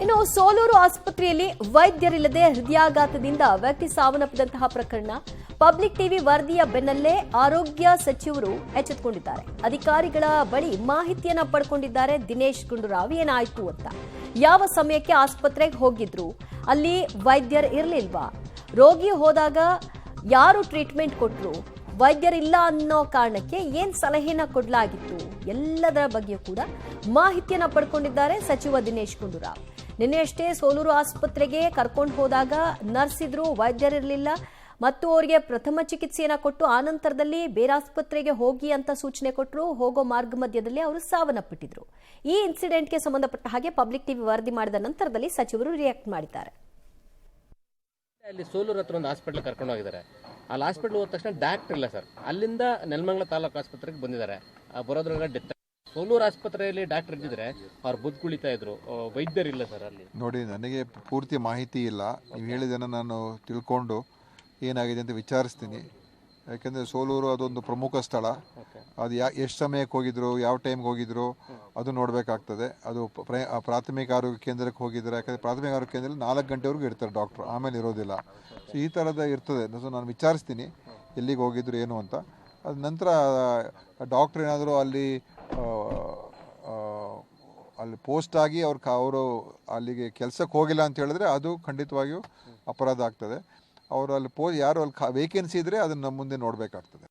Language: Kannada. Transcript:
ಇನ್ನು ಸೋಲೂರು ಆಸ್ಪತ್ರೆಯಲ್ಲಿ ವೈದ್ಯರಿಲ್ಲದೆ ಹೃದಯಾಘಾತದಿಂದ ವ್ಯಕ್ತಿ ಸಾವನ್ನಪ್ಪಿದಂತಹ ಪ್ರಕರಣ ಪಬ್ಲಿಕ್ ಟಿವಿ ವರದಿಯ ಬೆನ್ನಲ್ಲೇ ಆರೋಗ್ಯ ಸಚಿವರು ಎಚ್ಚೆತ್ತುಕೊಂಡಿದ್ದಾರೆ. ಅಧಿಕಾರಿಗಳ ಬಳಿ ಮಾಹಿತಿಯನ್ನ ಪಡ್ಕೊಂಡಿದ್ದಾರೆ ದಿನೇಶ್ ಗುಂಡೂರಾವ್. ಏನಾಯ್ತು ಅಂತ, ಯಾವ ಸಮಯಕ್ಕೆ ಆಸ್ಪತ್ರೆಗೆ ಹೋಗಿದ್ರು, ಅಲ್ಲಿ ವೈದ್ಯರು ಇರಲಿಲ್ವಾ, ರೋಗಿ ಹೋದಾಗ ಯಾರು ಟ್ರೀಟ್ಮೆಂಟ್ ಕೊಟ್ಟರು, ವೈದ್ಯರಿಲ್ಲ ಅನ್ನೋ ಕಾರಣಕ್ಕೆ ಏನ್ ಸಲಹೆನ ಕೊಡಲಾಗಿತ್ತು, ಎಲ್ಲದರ ಬಗ್ಗೆ ಕೂಡ ಮಾಹಿತಿಯನ್ನ ಪಡ್ಕೊಂಡಿದ್ದಾರೆ ಸಚಿವ ದಿನೇಶ್ ಗುಂಡೂರಾವ್. ನಿನ್ನೆಯಷ್ಟೇ ಸೋಲೂರು ಆಸ್ಪತ್ರೆಗೆ ಕರ್ಕೊಂಡು ಹೋದಾಗ ನರ್ಸ್ ಇದ್ರು, ವೈದ್ಯರಿರಲಿಲ್ಲ ಮತ್ತು ಅವರಿಗೆ ಪ್ರಥಮ ಚಿಕಿತ್ಸೆಯನ್ನ ಕೊಟ್ಟು ಆನಂತರದಲ್ಲಿ ಬೇರೆ ಆಸ್ಪತ್ರೆಗೆ ಹೋಗಿ ಅಂತ ಸೂಚನೆ ಕೊಟ್ಟರು. ಹೋಗೋ ಮಾರ್ಗ ಮಧ್ಯದಲ್ಲಿ ಅವರು ಸಾವನ್ನಪ್ಪಿಟ್ಟಿದ್ರು. ಈ ಇನ್ಸಿಡೆಂಟ್ಗೆ ಸಂಬಂಧಪಟ್ಟ ಹಾಗೆ ಪಬ್ಲಿಕ್ ಟಿವಿ ವರದಿ ಮಾಡಿದ ನಂತರದಲ್ಲಿ ಸಚಿವರು ರಿಯಾಕ್ಟ್ ಮಾಡಿದ್ದಾರೆ. ಅಲ್ಲಿ ಸೋಲೂರು ಹತ್ರ ಒಂದು ಹಾಸ್ಪಿಟಲ್ ಕರ್ಕೊಂಡು ಹೋಗಿದ್ದಾರೆ. ಅಲ್ಲಿ ಹಾಸ್ಪಿಟಲ್ ಹೋದ ತಕ್ಷಣ ಡಾಕ್ಟರ್ ಇಲ್ಲ ಸರ್. ಅಲ್ಲಿಂದ ನೆಲಮಂಗಲ ತಾಲೂಕು ಆಸ್ಪತ್ರೆಗೆ ಬಂದಿದ್ದಾರೆ. ಬರೋದ್ರೊಳಗೆ ಡೆತ್. ಸೋಲೂರು ಆಸ್ಪತ್ರೆಯಲ್ಲಿ ಡಾಕ್ಟರ್ ಇದ್ದಿದ್ರೆ ಅವ್ರು ಬದುಕುಳಿತಾ ಇದ್ರು, ವೈದ್ಯರಿಲ್ಲ ಸರ್ ಅಲ್ಲಿ. ನೋಡಿ, ನನಗೆ ಪೂರ್ತಿ ಮಾಹಿತಿ ಇಲ್ಲ. ನೀವು ಹೇಳಿದ್ದನ್ನು ನಾನು ತಿಳ್ಕೊಂಡು ಏನಾಗಿದೆ ಅಂತ ವಿಚಾರಿಸ್ತೀನಿ. ಯಾಕೆಂದರೆ ಸೋಲೂರು ಅದೊಂದು ಪ್ರಮುಖ ಸ್ಥಳ. ಅದು ಎಷ್ಟು ಸಮಯಕ್ಕೆ ಹೋಗಿದ್ರು, ಯಾವ ಟೈಮ್ಗೆ ಹೋಗಿದ್ರು, ಅದು ನೋಡಬೇಕಾಗ್ತದೆ. ಅದು ಪ್ರಾಥಮಿಕ ಆರೋಗ್ಯ ಕೇಂದ್ರಕ್ಕೆ ಹೋಗಿದ್ದಾರೆ. ಯಾಕಂದರೆ ಪ್ರಾಥಮಿಕ ಆರೋಗ್ಯ ಕೇಂದ್ರದಲ್ಲಿ 4 ಗಂಟೆವರೆಗೂ ಇರ್ತಾರೆ ಡಾಕ್ಟ್ರು, ಆಮೇಲೆ ಇರೋದಿಲ್ಲ. ಸೊ ಈ ಥರದ ಇರ್ತದೆ. ಸೊ ನಾನು ವಿಚಾರಿಸ್ತೀನಿ ಎಲ್ಲಿಗೆ ಹೋಗಿದ್ರು ಏನು ಅಂತ. ಅದ ನಂತರ ಡಾಕ್ಟ್ರ್ ಏನಾದರೂ ಅಲ್ಲಿ ಪೋಸ್ಟ್ ಆಗಿ ಅವರು ಅಲ್ಲಿಗೆ ಕೆಲಸಕ್ಕೆ ಹೋಗಿಲ್ಲ ಅಂತ ಹೇಳಿದ್ರೆ ಅದು ಖಂಡಿತವಾಗಿಯೂ ಅಪರಾಧ ಆಗ್ತದೆ. ಅವರು ಅಲ್ಲಿ ಯಾರು ಅಲ್ಲಿ ವೇಕೆನ್ಸಿ ಇದ್ದರೆ ಅದನ್ನು ಮುಂದೆ ನೋಡಬೇಕಾಗ್ತದೆ.